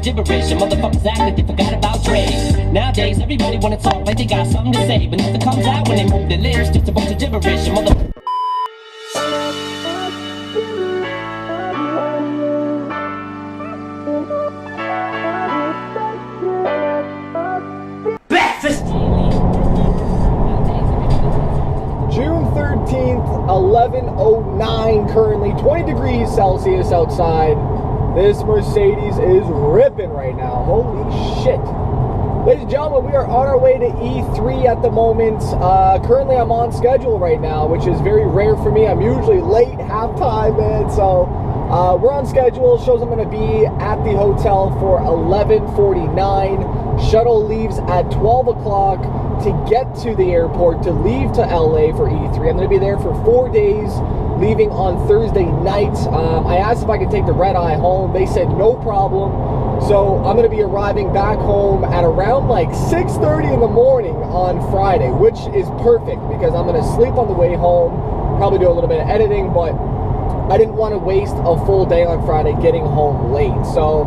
gibberish, and motherfuckers act like they forgot about Dre. Nowadays, everybody wanna talk like they got something to say, but nothing comes out when they move their lips. Just a bunch of gibberish, and motherfuckers. June 13th, 11:09 currently, 20 degrees Celsius outside. This Mercedes is ripping right now. Holy shit. Ladies and gentlemen, we are on our way to E3 at the moment. Currently, I'm on schedule right now, which is very rare for me. I'm usually late halftime, man. So we're on schedule. Shows I'm going to be at the hotel for 11:49. Shuttle leaves at 12 o'clock to get to the airport to leave to LA for E3. I'm going to be there for 4 days, leaving on Thursday night. I asked if I could take the red eye home. They said no problem. So I'm going to be arriving back home at around like 6:30 in the morning on Friday, which is perfect because I'm going to sleep on the way home, probably do a little bit of editing, but I didn't want to waste a full day on Friday getting home late. So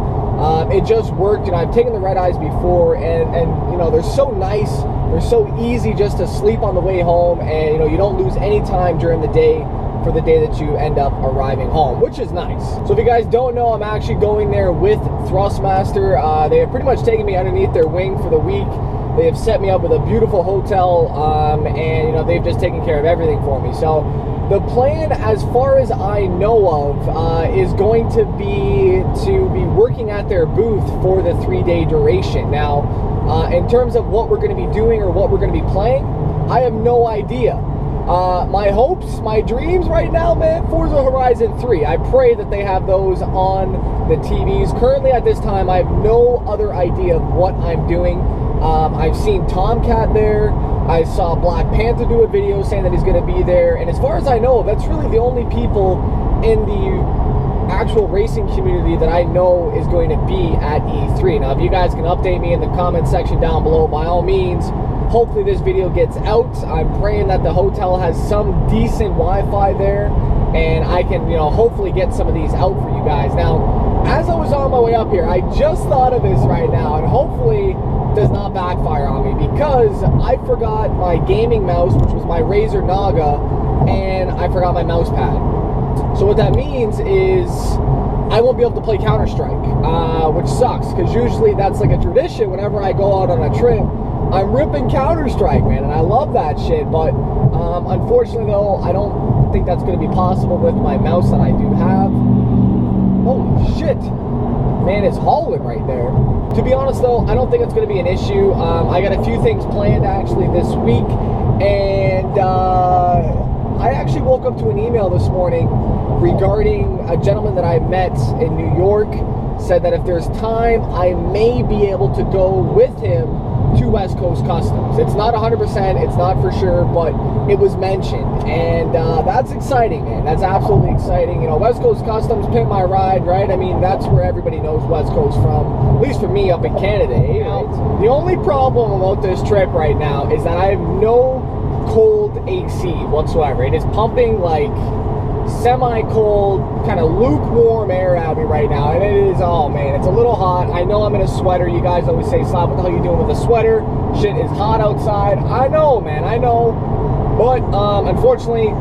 it just worked. You know, I've taken the red eyes before, and you know, they're so nice. They're so easy just to sleep on the way home, and you know, you don't lose any time during the day for the day that you end up arriving home, which is nice. So if you guys don't know, I'm actually going there with Thrustmaster. They have pretty much taken me underneath their wing for the week. They have set me up with a beautiful hotel, and you know, they've just taken care of everything for me. So the plan, as far as I know of, is going to be working at their booth for the 3-day duration. Now, in terms of what we're going to be doing or what we're going to be playing, I have no idea. My hopes, my dreams right now, man, Forza Horizon 3. I pray that they have those on the TVs. Currently, at this time, I have no other idea of what I'm doing. I've seen Tomcat there. I saw Black Panther do a video saying that he's going to be there. And as far as I know, that's really the only people in the actual racing community that I know is going to be at E3. Now, if you guys can update me in the comment section down below, by all means. Hopefully this video gets out. I'm praying that the hotel has some decent Wi-Fi there, and I can, you know, hopefully get some of these out for you guys. Now, as I was on my way up here, I just thought of this right now, and hopefully does not backfire on me, because I forgot my gaming mouse, which was my Razer Naga, and I forgot my mouse pad. So what that means is I won't be able to play Counter-Strike, which sucks, because usually that's like a tradition. Whenever I go out on a trip, I'm ripping Counter-Strike, man, and I love that shit. But unfortunately, though, I don't think that's going to be possible with my mouse that I do have. Holy shit. Man, it's hauling right there. To be honest, though, I don't think it's going to be an issue. I got a few things planned, actually, this week. And I actually woke up to an email this morning regarding a gentleman that I met in New York. Said that if there's time, I may be able to go with him to West Coast Customs. It's not 100%, it's not for sure, but it was mentioned, and that's exciting, man. That's absolutely exciting. You know, West Coast Customs, pimp my ride, right? I mean, that's where everybody knows West Coast from, at least for me up in Canada, eh? Right? The only problem about this trip right now is that I have no cold AC whatsoever. It is pumping like semi-cold, kind of lukewarm air at me right now, and it is, oh man, it's a little hot. I know I'm in a sweater. You guys always say, Slap, what the hell are you doing with a sweater? Shit is hot outside. I know, man, I know, but unfortunately,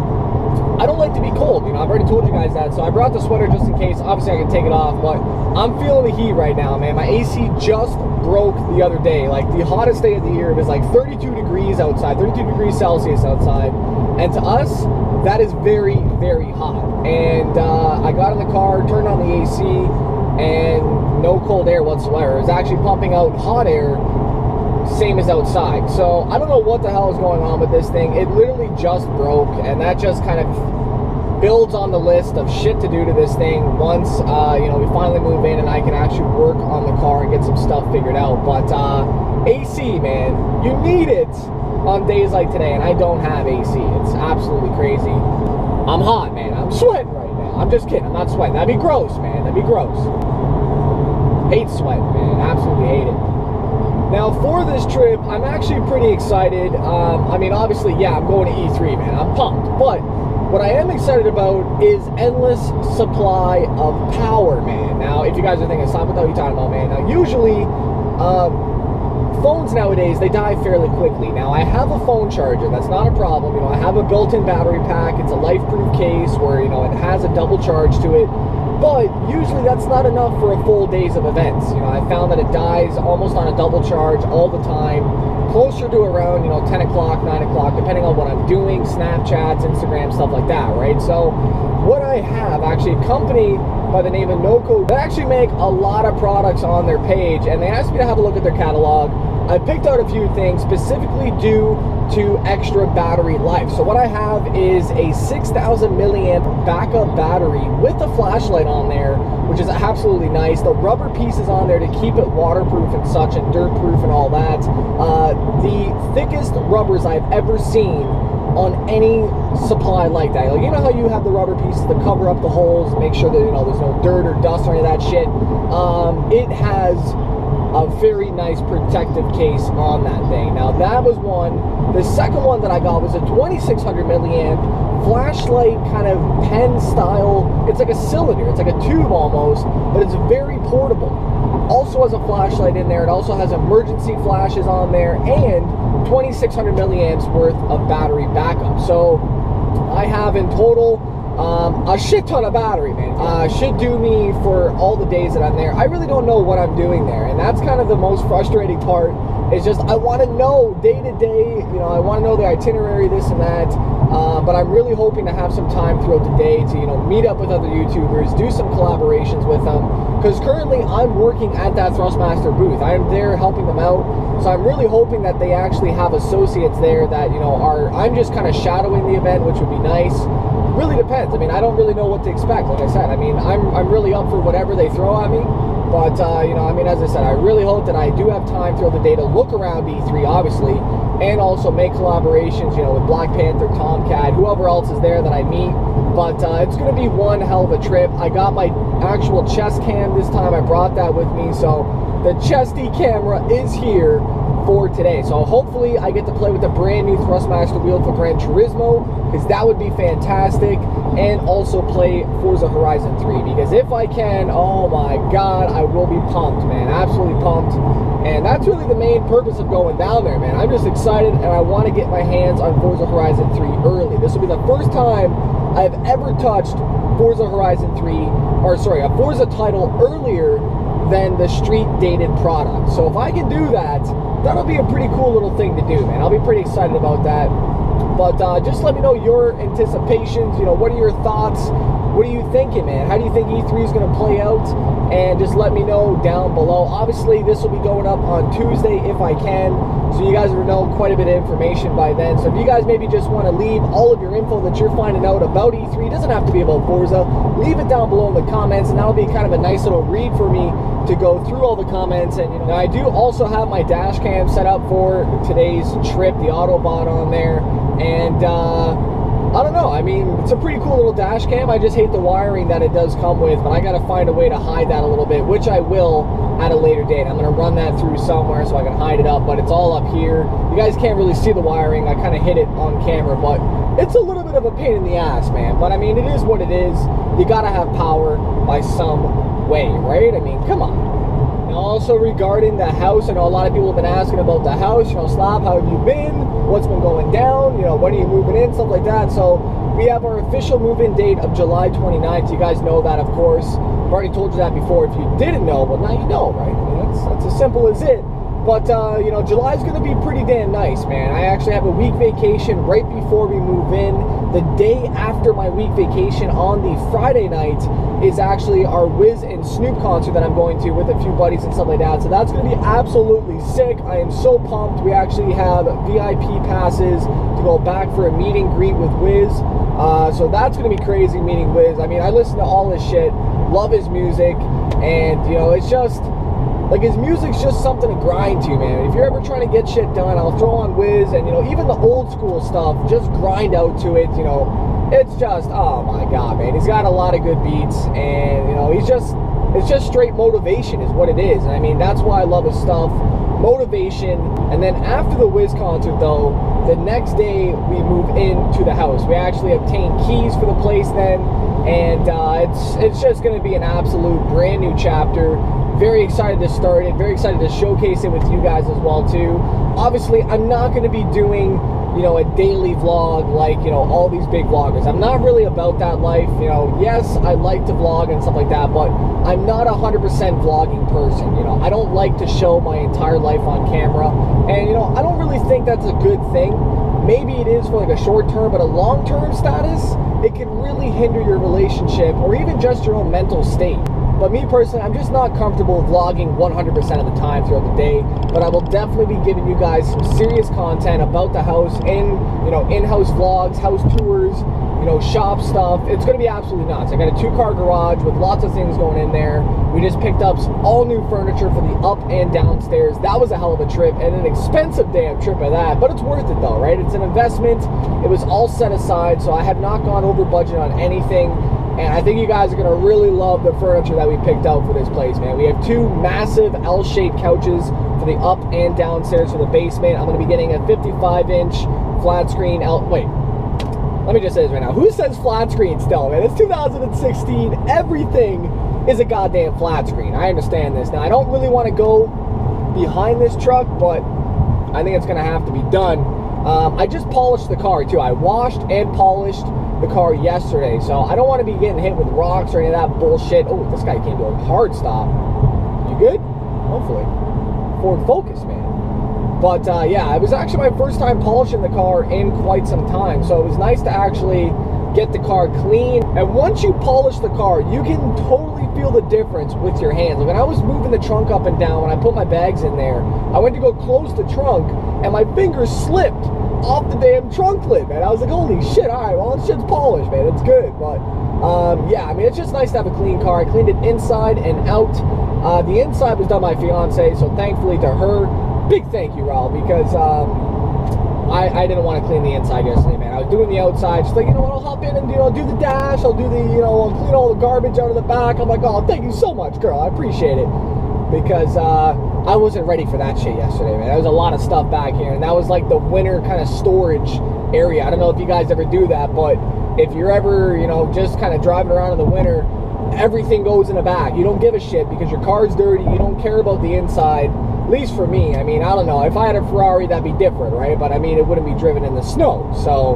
I don't like to be cold. You know, I've already told you guys that, so I brought the sweater just in case. Obviously, I can take it off, but I'm feeling the heat right now, man. My AC just broke the other day. Like, the hottest day of the year, it was like 32 degrees outside, 32 degrees Celsius outside, and to us, that is very, very hot. And I got in the car, turned on the AC, and no cold air whatsoever. It was actually pumping out hot air, same as outside. So I don't know what the hell is going on with this thing. It literally just broke, and that just kind of builds on the list of shit to do to this thing once you know, we finally move in and I can actually work on the car and get some stuff figured out. But AC, man, you need it on days like today, and I don't have AC. It's absolutely crazy. I'm hot, man. I'm sweating right now. I'm just kidding. I'm not sweating. That'd be gross, man. That'd be gross. Hate sweat, man. Absolutely hate it. Now, for this trip, I'm actually pretty excited. I mean, obviously, yeah, I'm going to E3, man. I'm pumped. But what I am excited about is endless supply of power, man. Now, if you guys are thinking, stop, what are you talking about, man? Now, usually, phones nowadays, they die fairly quickly. Now, I have a phone charger. That's not a problem. You know, I have a built-in battery pack. It's a life-proof case where, you know, it has a double charge to it. But usually that's not enough for a full days of events. You know, I found that it dies almost on a double charge all the time, closer to around, you know, 10 o'clock, 9 o'clock, depending on what I'm doing, Snapchats, Instagram, stuff like that, right? So what I have, actually, a company by the name of NoCo, they actually make a lot of products on their page, and they asked me to have a look at their catalog. I picked out a few things specifically due to extra battery life. So what I have is a 6,000 milliamp backup battery with a flashlight on there, which is absolutely nice. The rubber pieces on there to keep it waterproof and such, and dirt proof and all that. The thickest rubbers I've ever seen on any supply like that. Like, you know how you have the rubber pieces to cover up the holes, make sure that, you know, there's no dirt or dust or any of that shit. It has a very nice protective case on that thing. Now, that was one. The second one that I got was a 2600 milliamp flashlight, kind of pen style. It's like a cylinder, it's like a tube almost, but it's very portable. Also has a flashlight in there. It also has emergency flashes on there, and 2600 milliamps worth of battery backup. So I have in total a shit ton of battery, man. Should do me for all the days that I'm there. I really don't know what I'm doing there, and that's kind of the most frustrating part. It's just, I want to know day to day, you know, I want to know the itinerary, this and that, but I'm really hoping to have some time throughout the day to, you know, meet up with other YouTubers, do some collaborations with them, because currently I'm working at that Thrustmaster booth. I am there helping them out, so I'm really hoping that they actually have associates there that, you know, I'm just kind of shadowing the event, which would be nice. Really depends. I mean, I don't really know what to expect, like I said. I mean, I'm really up for whatever they throw at me. But, you know, I mean, as I said, I really hope that I do have time throughout the day to look around E3, obviously, and also make collaborations, you know, with Black Panther, Tomcat, whoever else is there that I meet. But it's going to be one hell of a trip. I got my actual chest cam this time. I brought that with me, so the chesty camera is here for today. So hopefully I get to play with the brand new Thrustmaster wheel for Gran Turismo, because that would be fantastic, and also play Forza Horizon 3, because if I can, oh my god, I will be pumped, man, absolutely pumped. And that's really the main purpose of going down there, man. I'm just excited, and I want to get my hands on Forza Horizon 3 early. This will be the first time I've ever touched Forza Horizon 3, or sorry, a Forza title earlier than the street dated product. So if I can do that, that'll be a pretty cool little thing to do, man. I'll be pretty excited about that. But just let me know your anticipations. You know, what are your thoughts? What are you thinking, man? How do you think E3 is going to play out? And just let me know down below. Obviously, this will be going up on Tuesday if I can, so you guys will know quite a bit of information by then. So if you guys maybe just want to leave all of your info that you're finding out about E3, it doesn't have to be about Forza, leave it down below in the comments, and that'll be kind of a nice little read for me to go through all the comments. And, you know, I do also have my dash cam set up for today's trip, the Autobot on there, and I don't know, I mean, it's a pretty cool little dash cam. I just hate the wiring that it does come with, but I gotta find a way to hide that a little bit, which I will at a later date. I'm gonna run that through somewhere so I can hide it up, but it's all up here. You guys can't really see the wiring. I kind of hid it on camera, but it's a little bit of a pain in the ass, man. But I mean, it is what it is. You gotta have power by some way, right? I mean, come on. And also regarding the house, I know a lot of people have been asking about the house. You know, Slap, how have you been? What's been going down? You know, when are you moving in? Stuff like that. So we have our official move-in date of July 29th. You guys know that, of course. I've already told you that before. If you didn't know, well, now you know, right? I mean, that's as simple as it. But, you know, July's going to be pretty damn nice, man. I actually have a week vacation right before we move in. The day after my week vacation on the Friday night is actually our Wiz and Snoop concert that I'm going to with a few buddies and stuff like that. So that's going to be absolutely sick. I am so pumped. We actually have VIP passes to go back for a meet and greet with Wiz. So that's going to be crazy, meeting Wiz. I mean, I listen to all his shit, love his music, and, you know, it's just... like, his music's just something to grind to, man. If you're ever trying to get shit done, I'll throw on Wiz, and, you know, even the old school stuff, just grind out to it, you know. It's just, oh my god, man. He's got a lot of good beats, and, you know, it's just straight motivation is what it is. And I mean, that's why I love his stuff. motivation. And then after the Wiz concert though, the next day we move into the house. We actually obtain keys for the place then, and it's just going to be an absolute brand new chapter. Very excited to start it, very excited to showcase it with you guys as well too. Obviously, I'm not going to be doing, you know, a daily vlog like, you know, all these big vloggers. I'm not really about that life. You know, yes, I like to vlog and stuff like that, but I'm not 100% vlogging person. You know, I don't like to show my entire life on camera, and you know, I don't really think that's a good thing. Maybe it is for like a short term, but a long term status, it can really hinder your relationship or even just your own mental state. But me personally, I'm just not comfortable vlogging 100% of the time throughout the day. But I will definitely be giving you guys some serious content about the house, you know, in-house vlogs, house tours, you know, shop stuff. It's going to be absolutely nuts. I got a 2-car garage with lots of things going in there. We just picked up all new furniture for the up and downstairs. That was a hell of a trip, and an expensive damn trip at that. But it's worth it though, right? It's an investment. It was all set aside, so I have not gone over budget on anything. And I think you guys are going to really love the furniture that we picked out for this place, man. We have 2 massive L-shaped couches for the up and downstairs for the basement. I'm going to be getting a 55-inch flat screen Wait, let me just say this right now. Who says flat screen still, man? It's 2016. Everything is a goddamn flat screen. I understand this. Now, I don't really want to go behind this truck, but I think it's going to have to be done. I just polished the car, too. I washed and polished the car yesterday, so I don't want to be getting hit with rocks or any of that bullshit. Oh, this guy came to a hard stop. You good? Hopefully. Ford Focus, man. But yeah, it was actually my first time polishing the car in quite some time, so it was nice to actually get the car clean. And once you polish the car, you can totally feel the difference with your hands. Like when I was moving the trunk up and down, when I put my bags in there, I went to go close the trunk and my fingers slipped off the damn trunk lid, man. I was like, holy shit, all right, well, this shit's polished, man. It's good. But yeah, I mean, it's just nice to have a clean car. I cleaned it inside and out. The inside was done by my fiance, so thankfully to her, big thank you, Raul, because I didn't want to clean the inside yesterday, man. I was doing the outside. She's like, you know what, I'll hop in and, you know, do the dash. I'll do the, you know, I'll clean all the garbage out of the back. I'm like, oh, thank you so much, girl. I appreciate it. Because I wasn't ready for that shit yesterday, man. There was a lot of stuff back here, and that was like the winter kind of storage area. I don't know if you guys ever do that, but if you're ever, you know, just kind of driving around in the winter, everything goes in the back. You don't give a shit because your car's dirty. You don't care about the inside. At least for me. I mean, I don't know. If I had a Ferrari, that'd be different, right? But I mean, it wouldn't be driven in the snow. So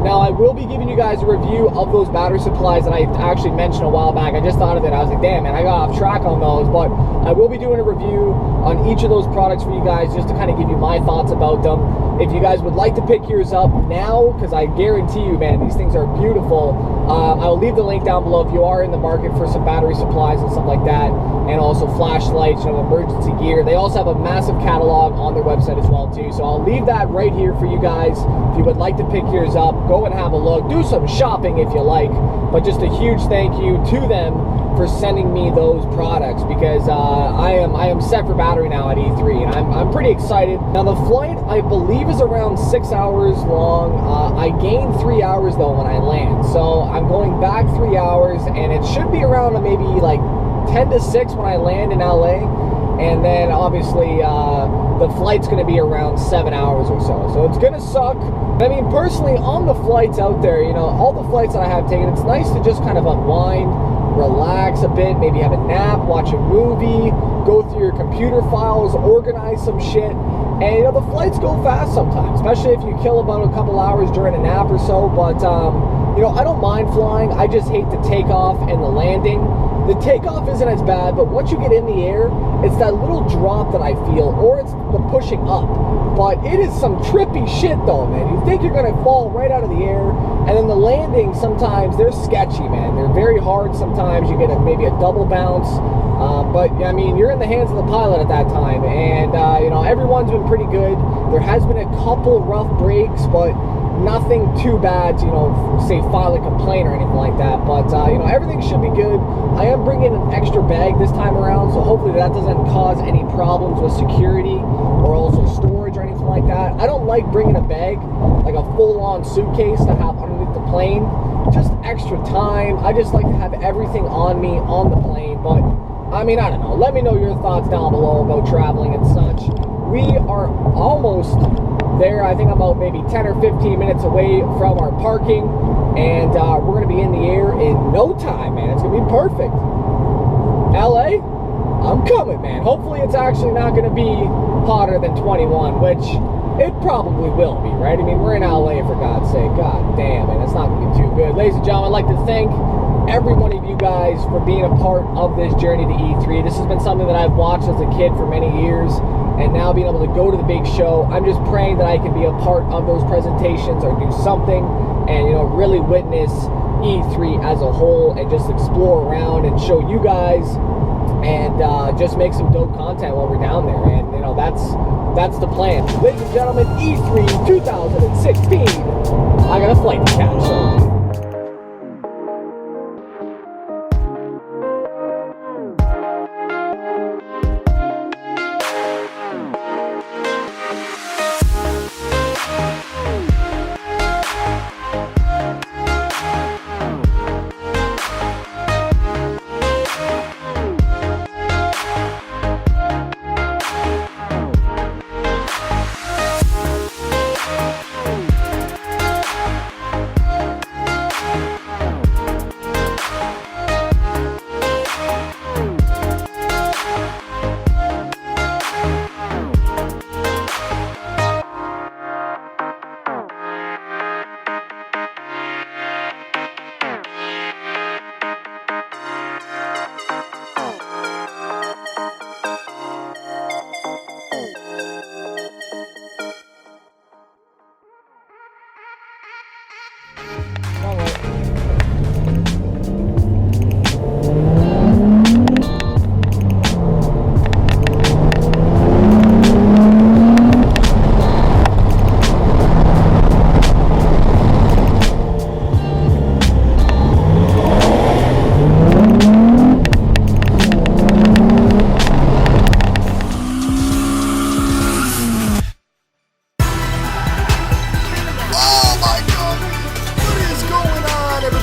now I will be giving you guys a review of those battery supplies that I actually mentioned a while back. I just thought of it. I was like, damn, man, I got off track on those. But I will be doing a review on each of those products for you guys just to kind of give you my thoughts about them. If you guys would like to pick yours up now, because I guarantee you, man, these things are beautiful. I will leave the link down below if you are in the market for some battery supplies and stuff like that, and also flashlights, you know, emergency gear. They also have a massive catalog on their website as well too. So I'll leave that right here for you guys. If you would like to pick yours up, go and have a look. Do some shopping if you like. But just a huge thank you to them for sending me those products, because I am set for battery now at E3, and I'm pretty excited. Now the flight, I believe, is around 6 hours long. I gained 3 hours though when I land, so I'm going back 3 hours, and it should be around maybe like 10 to 6 when I land in LA, and then obviously the flight's going to be around 7 hours or so it's going to suck. I mean, personally, on the flights out there, you know, all the flights that I have taken, it's nice to just kind of unwind, relax a bit, maybe have a nap, watch a movie, go through your computer files, organize some shit. And you know, the flights go fast sometimes, especially if you kill about a couple hours during a nap or so. But you know, I don't mind flying. I just hate the takeoff and the landing. The takeoff isn't as bad, but once you get in the air, it's that little drop that I feel, or it's the pushing up. But it is some trippy shit though, man. You think you're gonna fall right out of the air, and then the landing, sometimes they're sketchy, man. They're very hard sometimes. You get maybe a double bounce. But I mean, you're in the hands of the pilot at that time, and you know, everyone's been pretty good. There has been a couple rough breaks, but nothing too bad to, you know, say file a complaint or anything like that. But you know, everything should be good. I am bringing an extra bag this time around, so hopefully that doesn't cause any problems with security or also storage or anything like that. I don't like bringing a bag, like a full-on suitcase to have underneath the plane. Just extra time. I just like to have everything on me on the plane. But I mean, I don't know. Let me know your thoughts down below about traveling and such. We are almost there. I think I'm about maybe 10 or 15 minutes away from our parking, and we're going to be in the air in no time, man. It's going to be perfect. LA, I'm coming, man. Hopefully it's actually not going to be hotter than 21, which it probably will be, right? I mean, we're in LA, for God's sake. God damn, man, it's not going to be too good. Ladies and gentlemen, I'd like to thank every one of you guys for being a part of this journey to E3. This has been something that I've watched as a kid for many years, and now being able to go to the big show, I'm just praying that I can be a part of those presentations or do something and, you know, really witness E3 as a whole and just explore around and show you guys and just make some dope content while we're down there. And, you know, that's the plan. Ladies and gentlemen, E3 2016. I got a flight to catch, so.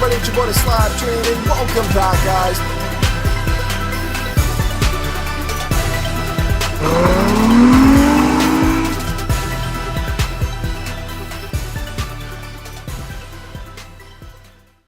It's your boy, the SLAPTrain, and welcome back, guys,